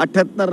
78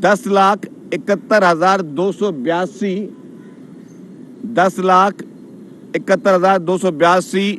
10,71,282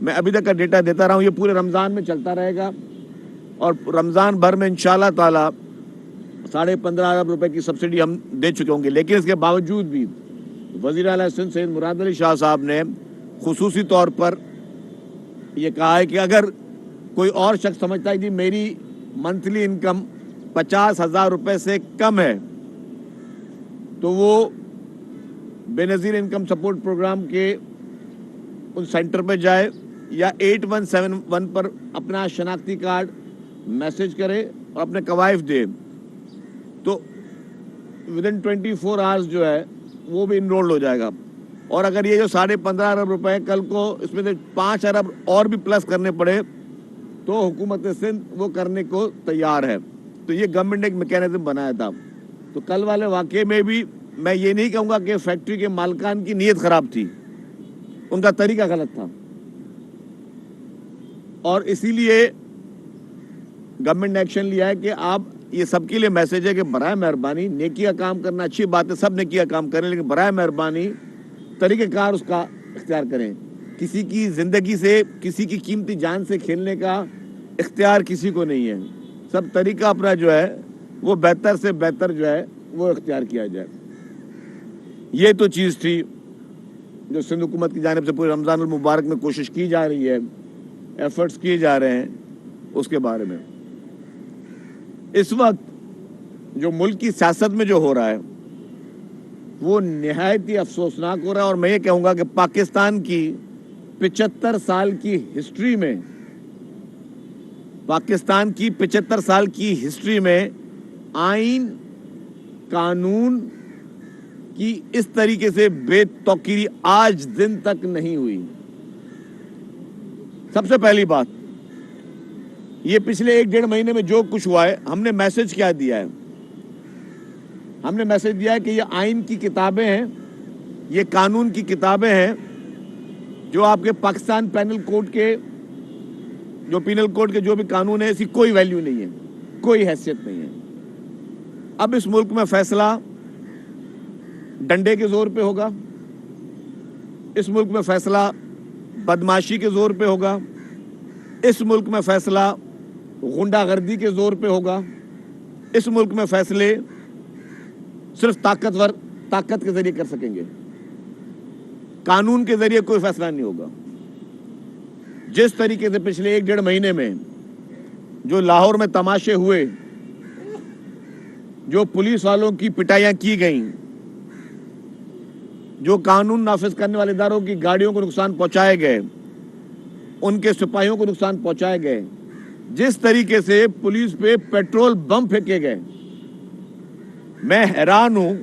میں ابھی تک کا ڈیٹا دیتا رہا ہوں, یہ پورے رمضان میں چلتا رہے گا, اور رمضان بھر میں انشاءاللہ تعالیٰ 15.5 ارب روپے کی سبسڈی ہم دے چکے ہوں گے. لیکن اس کے باوجود بھی وزیر اعلیٰ سندھ سید مراد علی شاہ صاحب نے خصوصی طور پر یہ کہا ہے کہ اگر کوئی اور شخص سمجھتا ہے کہ میری منتھلی انکم 50,000 روپے سے کم ہے تو وہ بے نظیر انکم سپورٹ پروگرام کے ان سینٹر پہ جائے یا 8171 پر اپنا شناختی کارڈ میسج کرے اور اپنے کوائف دے, تو ودن 24 آورز جو ہے وہ بھی انرولڈ ہو جائے گا. اور اگر یہ جو 15.5 ارب روپے کل کو اس میں سے 5 ارب اور بھی پلس کرنے پڑے تو حکومت سندھ وہ کرنے کو تیار ہے. تو یہ گورنمنٹ نے ایک میکینزم بنایا تھا. تو کل والے واقعے میں بھی میں یہ نہیں کہوں گا کہ فیکٹری کے مالکان کی نیت خراب تھی, ان کا طریقہ غلط تھا, اور اسی لیے گورنمنٹ نے ایکشن لیا ہے کہ آپ یہ سب کے لیے میسج ہے کہ برائے مہربانی نیکی کا کام کرنا اچھی بات ہے, سب نیکی کا کام کریں, لیکن برائے مہربانی طریقہ کار اس کا اختیار کریں. کسی کی زندگی سے, کسی کی قیمتی جان سے کھیلنے کا اختیار کسی کو نہیں ہے. سب طریقہ اپنا جو ہے وہ بہتر سے بہتر جو ہے وہ اختیار کیا جائے. یہ تو چیز تھی جو سندھ حکومت کی جانب سے پورے رمضان المبارک میں کوشش کی جا رہی ہے, ایفرٹس کیے جا رہے ہیں اس کے بارے میں. اس وقت جو ملک کی سیاست میں جو ہو رہا ہے وہ نہایت ہی افسوسناک ہو رہا ہے, اور میں یہ کہوں گا کہ پاکستان کی 75 سال کی ہسٹری میں, پاکستان کی 75 سال کی ہسٹری میں آئین قانون کی اس طریقے سے بے توقیری آج دن تک نہیں ہوئی. سب سے پہلی بات, یہ پچھلے 1-1.5 مہینے میں جو کچھ ہوا ہے, ہم نے میسج کیا دیا ہے؟ ہم نے میسج دیا ہے کہ یہ آئین کی کتابیں ہیں, یہ قانون کی کتابیں ہیں, جو آپ کے پاکستان پینل کوڈ کے, جو پینل کوڈ کے جو بھی قانون ہے, اس کی کوئی ویلیو نہیں ہے, کوئی حیثیت نہیں ہے. اب اس ملک میں فیصلہ ڈنڈے کے زور پہ ہوگا, اس ملک میں فیصلہ بدماشی کے زور پہ ہوگا, اس ملک میں فیصلہ غنڈہ گردی کے زور پہ ہوگا, اس ملک میں فیصلے صرف طاقت کے ذریعے کر سکیں گے, قانون کے ذریعے کوئی فیصلہ نہیں ہوگا. جس طریقے سے پچھلے 1-1.5 مہینے میں جو لاہور میں تماشے ہوئے, جو پولیس والوں کی پٹائیاں کی گئیں, جو قانون نافذ کرنے والے اداروں کی گاڑیوں کو نقصان پہنچائے گئے, ان کے سپاہیوں کو نقصان پہنچائے گئے, جس طریقے سے پولیس پہ پیٹرول بم پھینکے گئے, میں حیران ہوں.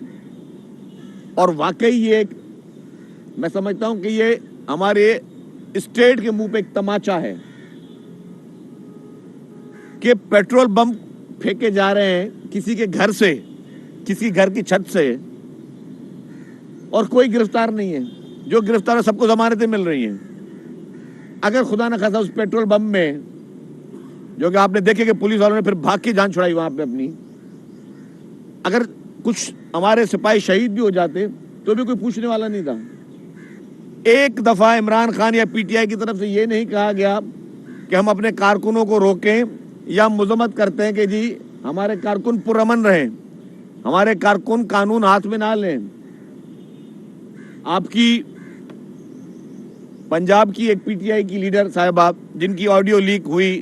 اور واقعی یہ میں سمجھتا ہوں کہ یہ ہمارے اسٹیٹ کے منہ پہ ایک تماچا ہے کہ پیٹرول بم پھینکے جا رہے ہیں کسی کے گھر سے, کسی گھر کی چھت سے, اور کوئی گرفتار نہیں ہے. جو گرفتار ہے سب کو ضمانتیں مل رہی ہیں. اگر خدا نہ خاصا اس پیٹرول بم میں, جو کہ آپ نے دیکھے کہ پولیس والوں نے پھر بھاگ کے جان چھڑائی وہاں پہ اپنی, اگر کچھ ہمارے سپاہی شہید بھی ہو جاتے تو بھی کوئی پوچھنے والا نہیں تھا. ایک دفعہ عمران خان یا پی ٹی آئی کی طرف سے یہ نہیں کہا گیا کہ ہم اپنے کارکنوں کو روکیں یا مذمت کرتے ہیں کہ جی ہمارے کارکن پرامن رہیں, ہمارے کارکن قانون ہاتھ میں نہ لیں. آپ کی پنجاب کی ایک پی ٹی آئی کی لیڈر صاحبہ, جن کی آڈیو لیک ہوئی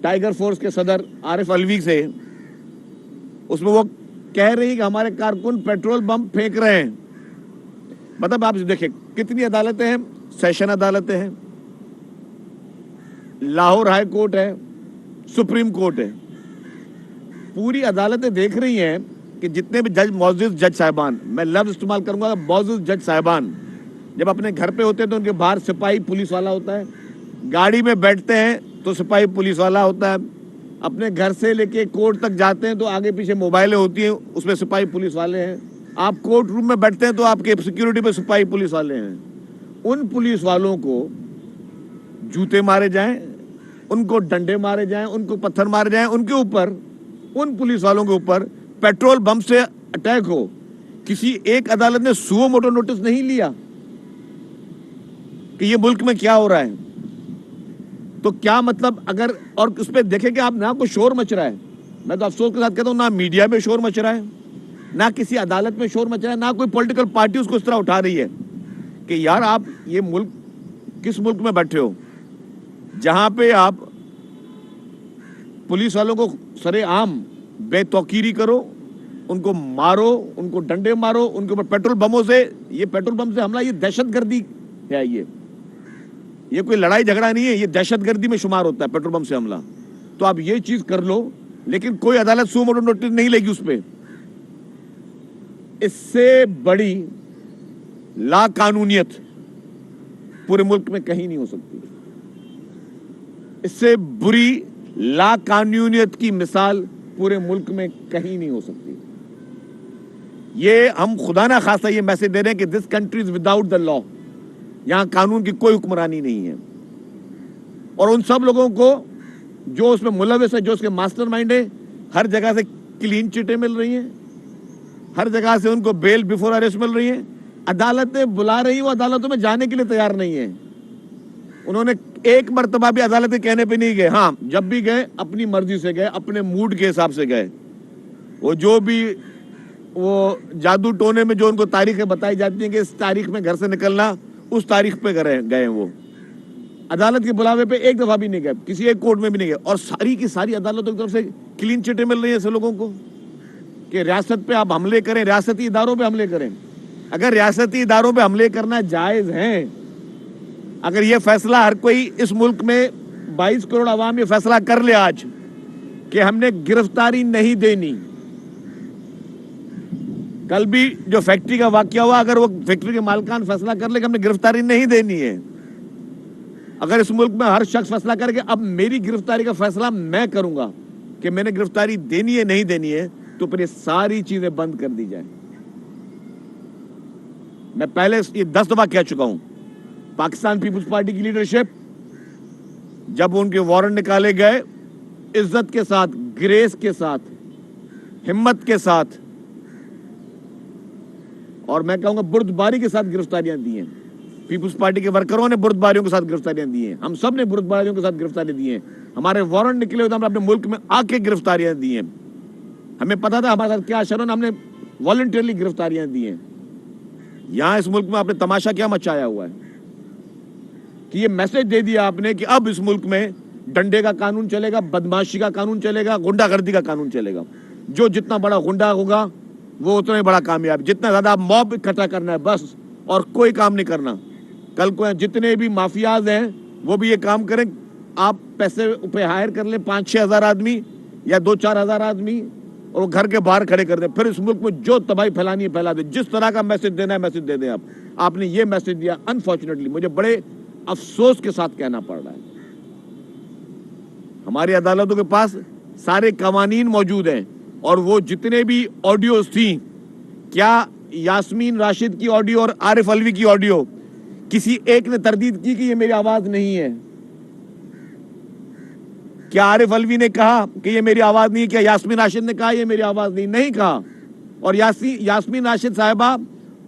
ٹائیگر فورس کے صدر عارف علوی سے, اس میں وہ کہہ رہی کہ ہمارے کارکن پیٹرول بم پھینک رہے ہیں. مطلب آپ دیکھیں کتنی عدالتیں ہیں, سیشن عدالتیں ہیں, لاہور ہائی کورٹ ہے, سپریم کورٹ ہے, پوری عدالتیں دیکھ رہی ہیں کہ جتنے بھی جج, معزز جج صاحبان, میں لفظ استعمال کروں گا معزز جج صاحبان, جب اپنے گھر پہ ہوتے ہیں تو ان کے باہر سپاہی پولیس والا ہوتا ہے, گاڑی میں بیٹھتے ہیں تو سپاہی پولیس والا ہوتا ہے, اپنے گھر سے لے کے کورٹ تک جاتے ہیں تو آگے پیچھے موبائلیں ہوتی ہیں, اس میں سپاہی پولیس والے ہیں, آپ کورٹ روم میں بیٹھتے ہیں تو آپ کے سیکیورٹی پہ سپاہی پولیس والے ہیں. ان پولیس والوں کو جوتے مارے جائیں, ان کو ڈنڈے مارے جائیں, ان کو پتھر مارے جائیں, ان کے اوپر, ان پولیس والوں کے اوپر پیٹرول بم سے اٹیک ہو, کسی ایک عدالت نے سو موٹو نوٹس نہیں لیا. کہ یہ ملک میں کیا ہو رہا ہے. تو کیا مطلب اگر اور اس پہ دیکھیں کہ آپ نہ کوئی شور مچ رہا ہے, میں تو افسوس کے ساتھ کہتا ہوں, نہ میڈیا میں شور مچ رہا ہے, نہ کسی عدالت میں شور مچ رہا ہے, نہ کوئی پولیٹیکل پارٹی اس کو اس طرح اٹھا رہی ہے کہ یار آپ یہ ملک کس ملک میں بیٹھے ہو جہاں پہ آپ پولیس والوں کو سرے عام بے توقیری کرو, ان کو مارو, ان کو ڈنڈے مارو, ان کے اوپر پیٹرول بموں سے, یہ پیٹرول بم سے حملہ یہ دہشت گردی ہے. یہ کوئی لڑائی جھگڑا نہیں ہے, یہ دہشت گردی میں شمار ہوتا ہے پیٹرول بم سے حملہ. تو آپ یہ چیز کر لو لیکن کوئی عدالت سو موٹو نوٹس نہیں لے گی اس پہ. اس سے بڑی لا قانونیت پورے ملک میں کہیں نہیں ہو سکتی. اس سے بری لا قانونیت کی مثال پورے ملک میں کہیں نہیں ہو سکتی. یہ ہم خدا نہ خواستہ یہ میسج دے رہے ہیں کہ this country is without the لا, یہاں قانون کی کوئی حکمرانی نہیں ہے. اور ان سب لوگوں کو جو اس میں ملوث ہے, جو اس کے ماسٹر مائنڈ ہے, ہر جگہ سے کلین چٹیں مل رہی ہیں, ہر جگہ سے ان کو بیل بیفور اریسٹ مل رہی ہیں. عدالتیں بلا رہی ہیں, وہ عدالتوں میں جانے کے لیے تیار نہیں ہیں. انہوں نے ایک مرتبہ بھی عدالتیں کہنے پہ نہیں گئے. ہاں جب بھی گئے اپنی مرضی سے گئے, اپنے موڈ کے حساب سے گئے. وہ جو بھی وہ جادو ٹونے میں جو ان کو تاریخیں بتائی جاتی ہیں کہ اس تاریخ میں گھر سے نکلنا, اس تاریخ پہ گئے. وہ عدالت کے بلاوے پہ ایک دفعہ بھی نہیں گئے, کسی ایک کورٹ میں بھی نہیں گئے. اور ساری کی ساری عدالتوں کی طرف سے کلین چٹیں مل رہی ہیں ایسے لوگوں کو کہ ریاست پہ آپ حملے کریں, ریاستی اداروں پہ حملے کریں. اگر ریاستی اداروں پہ حملے کرنا جائز ہیں, اگر یہ فیصلہ ہر کوئی اس ملک میں 22 کروڑ عوام یہ فیصلہ کر لے آج کہ ہم نے گرفتاری نہیں دینی, کل بھی جو فیکٹری کا واقعہ ہوا, اگر وہ فیکٹری کے مالکان فیصلہ کر لے کہ ہم نے گرفتاری نہیں دینی ہے, اگر اس ملک میں ہر شخص فیصلہ کر کے اب میری گرفتاری کا فیصلہ میں کروں گا کہ میں نے گرفتاری دینی ہے نہیں دینی ہے, تو پھر یہ ساری چیزیں بند کر دی جائیں. میں پہلے یہ 10 دفعہ کہہ چکا ہوں, پاکستان پیپلز پارٹی کی لیڈرشپ جب ان کے وارنٹ نکالے گئے, عزت کے ساتھ, گریس کے ساتھ, ہمت کے ساتھ, اور میں کہوں گا بردباری کے ساتھ گرفتاریاں دی ہیں. پیپلز پارٹی کے ورکروں نے بردباریوں کے ساتھ گرفتاریاں دی ہیں, ہم سب نے بردباریوں کے ساتھ گرفتاریاں دی ہیں. ہمارے وارنٹ نکلے ہوئے, ہم نے اپنے ملک میں آ کے گرفتاریاں دی ہیں. ہمیں پتا تھا ہمارے ساتھ کیا شرن, ہم نے والنٹرلی گرفتاریاں دی ہیں. یہاں اس ملک میں آپ نے تماشا کیا مچایا ہوا ہے کہ یہ میسج دے دیا آپ نے کہ اب اس ملک میں ڈنڈے کا قانون چلے گا, بدماشی کا قانون چلے گا, غنڈہ گردی کا قانون چلے گا. جو جتنا بڑا غنڈہ ہوگا وہ اتنا ہی بڑا کامیاب, جتنا زیادہ آپ موب اکٹھا کرنا ہے بس, اور کوئی کام نہیں کرنا. کل کو جتنے بھی مافیاز ہیں وہ بھی یہ کام کریں, آپ پیسے پہ ہائر کر لیں 5-6 ہزار آدمی یا 2-4 ہزار آدمی, اور وہ گھر کے باہر کھڑے کر دیں, پھر اس ملک میں جو تباہی پھیلانی ہے پھیلا دیں. جس طرح کا میسج دینا ہے میسج دے دیں. آپ نے یہ میسج دیا, انفارچونیٹلی مجھے بڑے افسوس کے ساتھ کہنا پڑ رہا ہے. ہماری عدالتوں کے پاس سارے قوانین موجود ہیں, اور وہ جتنے بھی آڈیوز تھیں, کیا یاسمین راشد کی آڈیو اور عارف علوی کی آڈیو کسی ایک نے تردید کی کہ یہ میری آواز نہیں ہے؟ کیا عارف علوی نے کہا کہ یہ میری آواز نہیں ہے؟ کیا یاسمین راشد نے کہا یہ میری آواز نہیں کہا؟ اور یاسمین راشد صاحبہ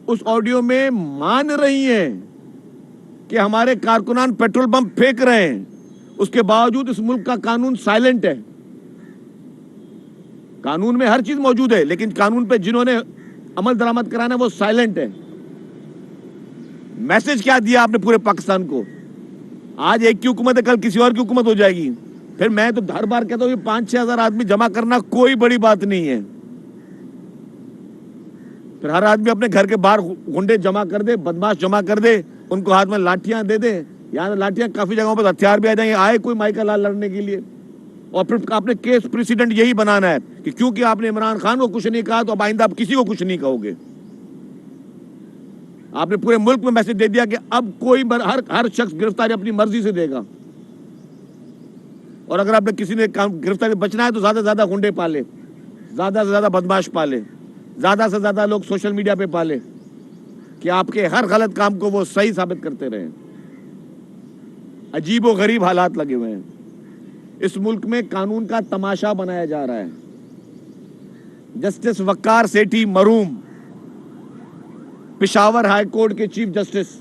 اس آڈیو میں مان رہی ہیں کہ ہمارے کارکنان پیٹرول بم پھینک رہے ہیں, اس کے باوجود اس ملک کا قانون سائلنٹ ہے. قانون میں ہر چیز موجود ہے, لیکن قانون پہ جنہوں نے عمل درآمد کرانا ہے وہ سائلنٹ ہے. میسج کیا دیا آپ نے پورے پاکستان کو؟ آج ایک کی حکومت ہے, کل کسی اور کی حکومت ہو جائے گی. پھر میں تو ہر بار کہتا ہوں یہ 5-6 ہزار آدمی جمع کرنا کوئی بڑی بات نہیں ہے. پھر ہر آدمی اپنے گھر کے باہر گنڈے جمع کر دے, بدماش جمع کر دے, ان کو ہاتھ میں لاٹھیاں دے دے. یہاں لاٹھیاں کافی جگہوں پر ہتھیار بھی آ جائیں گے, آئے کوئی مائی کا لال لڑنے کے لیے. اور پھر آپ نے کیس پریسیڈنٹ یہی بنانا ہے کہ کیونکہ آپ نے عمران خان کو کچھ نہیں کہا تو اب آئندہ آپ کسی کو کچھ نہیں کہو گے. آپ نے پورے ملک میں میسج دے دیا کہ اب کوئی ہر شخص گرفتاری اپنی مرضی سے دے گا, اور اگر آپ نے کسی نے گرفتاری بچنا ہے تو زیادہ سے زیادہ گنڈے پالے, زیادہ سے زیادہ بدماش پالے, زیادہ سے زیادہ لوگ سوشل میڈیا پہ پالے کہ آپ کے ہر غلط کام کو وہ صحیح ثابت کرتے رہیں. عجیب و غریب حالات لگے ہوئے ہیں. اس ملک میں قانون کا تماشا بنایا جا رہا ہے. جسٹس وقار سیٹھی مرحوم, پشاور ہائی کورٹ کے چیف جسٹس,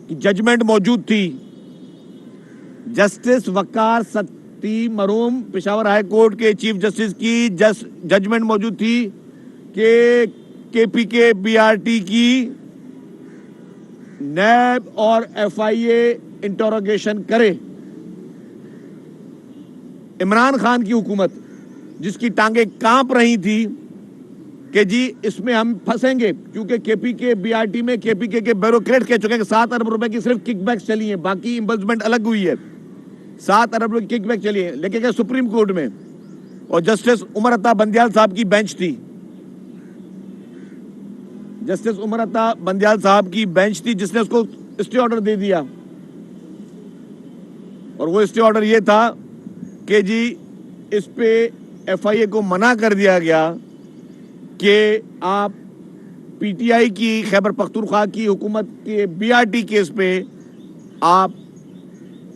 کی ججمنٹ موجود تھی. جسٹس وقار ستی مرحوم پشاور ہائی کورٹ کے چیف جسٹس کی ججمنٹ موجود تھی کہ پی کے بی آر ٹی کی نیب اور ایف آئی اے انٹروگیشن کرے. عمران خان کی حکومت جس کی ٹانگیں کانپ رہی تھی کہ جی اس میں ہم پھنسیں گے، کیونکہ کے پی کے بی آر ٹی میں کے پی کے بیوروکریٹ کہہ چکے ہیں کہ 7 ارب روپے کی صرف کک بیکس چلی ہیں، باقی امبرسمنٹ الگ ہوئی ہے. 7 ارب روپے کی کک بیک چلی ہے، لیکن کہ سپریم کورٹ میں، اور جسٹس عمر عطا بندیال صاحب کی بینچ تھی. جسٹس عمر عطا بندیال صاحب کی بینچ تھی جس نے اس کو اسٹے آرڈر دے دیا. اور وہ اسٹے آرڈر یہ تھا کہ جی اس پہ ایف آئی اے کو منع کر دیا گیا کہ آپ پی ٹی آئی کی خیبر پختونخوا کی حکومت کے بی آر ٹی کیس پہ آپ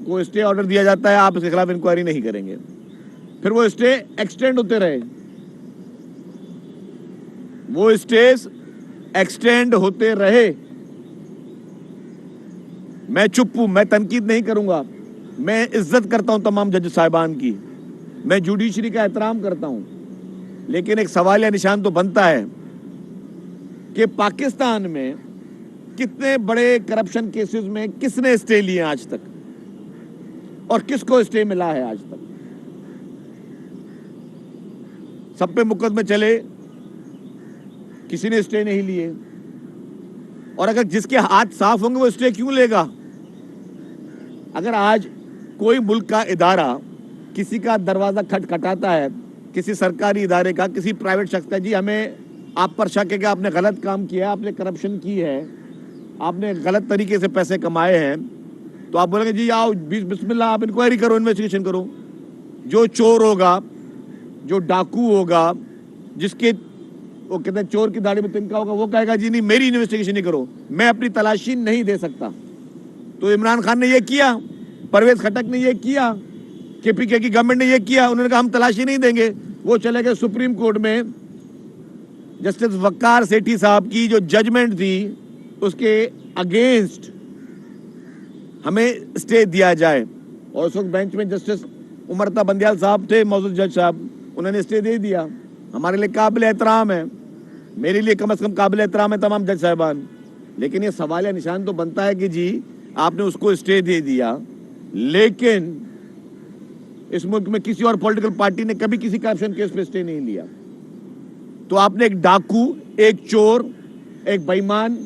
کو اسٹے آرڈر دیا جاتا ہے، آپ اس کے خلاف انکوائری نہیں کریں گے. پھر وہ اسٹے ایکسٹینڈ ہوتے رہے، وہ اسٹیز ایکسٹینڈ ہوتے رہے. میں چپ ہوں، میں تنقید نہیں کروں گا. میں عزت کرتا ہوں تمام جج صاحبان کی، میں جوڈیشری کا احترام کرتا ہوں، لیکن ایک سوالیہ نشان تو بنتا ہے کہ پاکستان میں کتنے بڑے کرپشن کیسز میں کس نے اسٹے لیے آج تک، اور کس کو اسٹے ملا ہے آج تک. سب پہ مقدمے چلے، کسی نے اسٹے نہیں لیے. اور اگر جس کے ہاتھ صاف ہوں گے وہ اسٹے کیوں لے گا؟ اگر آج کوئی ملک کا ادارہ کسی کا دروازہ کھٹکھٹاتا ہے، کسی سرکاری ادارے کا، کسی پرائیویٹ شخص کا، جی ہمیں آپ پر شک ہے کہ آپ نے غلط کام کیا، آپ نے کرپشن کی ہے، آپ نے غلط طریقے سے پیسے کمائے ہیں، تو آپ بولیں گے جی آؤ بسم اللہ، آپ انکوائری کرو، انویسٹیگیشن کرو. جو چور ہوگا، جو ڈاکو ہوگا، جس کے وہ کہتے ہیں چور کی داڑھی میں تنکا ہوگا، وہ کہے گا جی نہیں میری انویسٹیگیشن نہیں کرو، میں اپنی تلاشی نہیں دے سکتا. تو عمران خان نے یہ کیا، پرویز خٹک نے یہ کیا، کے پی کے کی گورنمنٹ نے یہ کیا. انہوں نے کہا ہم تلاشی نہیں دیں گے. وہ چلے گئے سپریم کورٹ میں، جسٹس وقار سیٹھی صاحب کی جو ججمنٹ تھی اس کے اگینسٹ ہمیں اسٹے دیا جائے. اور اس وقت بینچ میں جسٹس عمر عطا بندیال صاحب تھے، موجود جج صاحب، انہوں نے اسٹے دے دیا. ہمارے لیے قابل احترام ہے، میرے لیے کم از کم قابل احترام ہے تمام جج صاحبان. لیکن یہ سوالیہ نشان تو بنتا ہے کہ جی آپ نے اس کو اسٹے دے دیا، لیکن اس ملک میں کسی اور پولیٹیکل پارٹی نے کبھی کسی کرپشن کیس پہ اسٹے نہیں لیا. تو آپ نے ایک ڈاکو، ایک چور، ایک بے ایمان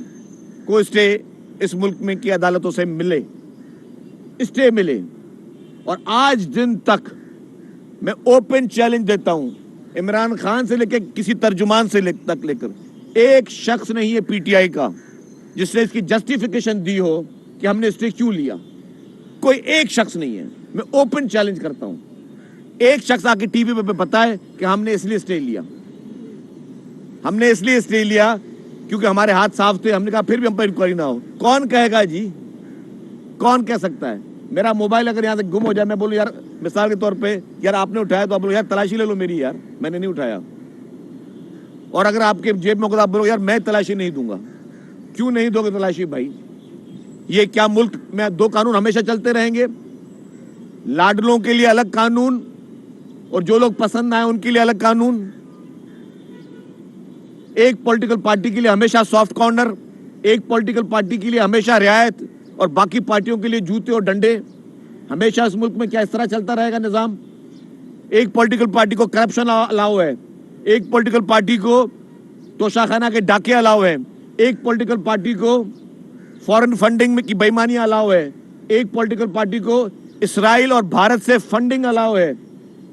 کو اسٹے اس ملک میں کی عدالتوں سے ملے، اسٹے ملے. اور آج دن تک میں اوپن چیلنج دیتا ہوں، عمران خان سے لے کے کسی ترجمان سے تک لے کر ایک شخص نہیں ہے پی ٹی آئی کا جس نے اس کی جسٹیفیکیشن دی ہو کہ ہم نے اسٹے کیوں لیا. کوئی ایک شخص نہیں ہے. میں اوپن چیلنج کرتا ہوں، ایک شخص آ کے ٹی وی پہ بتائے کہ ہم نے اس لیے اسٹے لیا، ہم نے اس لیے اسٹے لیا کیونکہ ہمارے ہاتھ صاف تھے. ہم نے کہا پھر بھی ہم پر انکوائری نہ ہو. کون کہے گا جی؟ کون کہہ سکتا ہے؟ میرا موبائل اگر یہاں سے گم ہو جائے، میں بولوں یار مثال کے طور پہ یار آپ نے اٹھایا، تو آپ بولو یار تلاشی لے لو میری، یار میں نے نہیں اٹھایا. اور اگر آپ کے جیب میں ہوگا، آپ بولو یار میں تلاشی نہیں دوں گا. کیوں نہیں دو گے تلاشی بھائی؟ یہ کیا ملک میں دو قانون ہمیشہ چلتے رہیں گے؟ لاڈلوں کے لیے الگ قانون اور جو لوگ پسند آئے ان کے لیے الگ قانون. ایک پولیٹیکل پارٹی کے لیے ہمیشہ سافٹ کارنر، ایک پولیٹیکل پارٹی کے لیے ہمیشہ رعایت، اور باقی پارٹیوں کے لیے جوتے اور ڈنڈے. ہمیشہ اس ملک میں کیا اس طرح چلتا رہے گا نظام؟ ایک پولیٹیکل پارٹی کو کرپشن الاؤ ہے، ایک پولیٹیکل پارٹی کو توشاخانہ کے ڈاکے الاؤ ہے، ایک پولیٹیکل پارٹی کو فورن فنڈنگ میں کی بے ایمانی الاؤ ہے، ایک پولیٹیکل پارٹی کو اسرائیل اور بھارت سے فنڈنگ الاؤ ہے،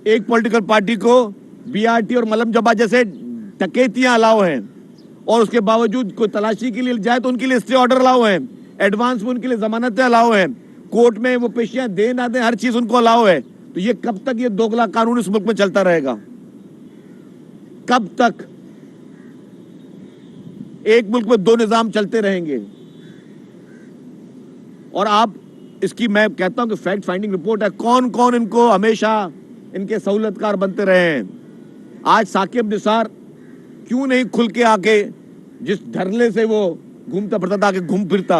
ایک پولیٹیکل پارٹی کو بی آر ٹی اور ملم جبا جیسے ڈکیتیاں الاؤ ہیں. اور اس کے باوجود کوئی تلاشی کے لیے جائے تو ان کے لیے اسٹے آرڈر الاؤ ہیں، ایڈوانس میں ان کے لیے ضمانتیں الاؤ ہیں، کورٹ میں وہ پیشیاں دے نہ دیں ہر چیز ان کو الاؤ ہے. تو یہ کب تک یہ دوگلا قانون اس ملک میں چلتا رہے گا؟ کب تک ایک ملک میں دو نظام چلتے رہیں گے؟ اور آپ اس کی میں کہتا ہوں کہ فیکٹ فائنڈنگ رپورٹ ہے، کون کون ان کو ہمیشہ ان کے سہولت کار بنتے رہے ہیں. آج ثاقب نثار کیوں نہیں کھل کے آ کے، جس دھرلے سے وہ گھومتا پھرتا تھا، کہ گھوم پھرتا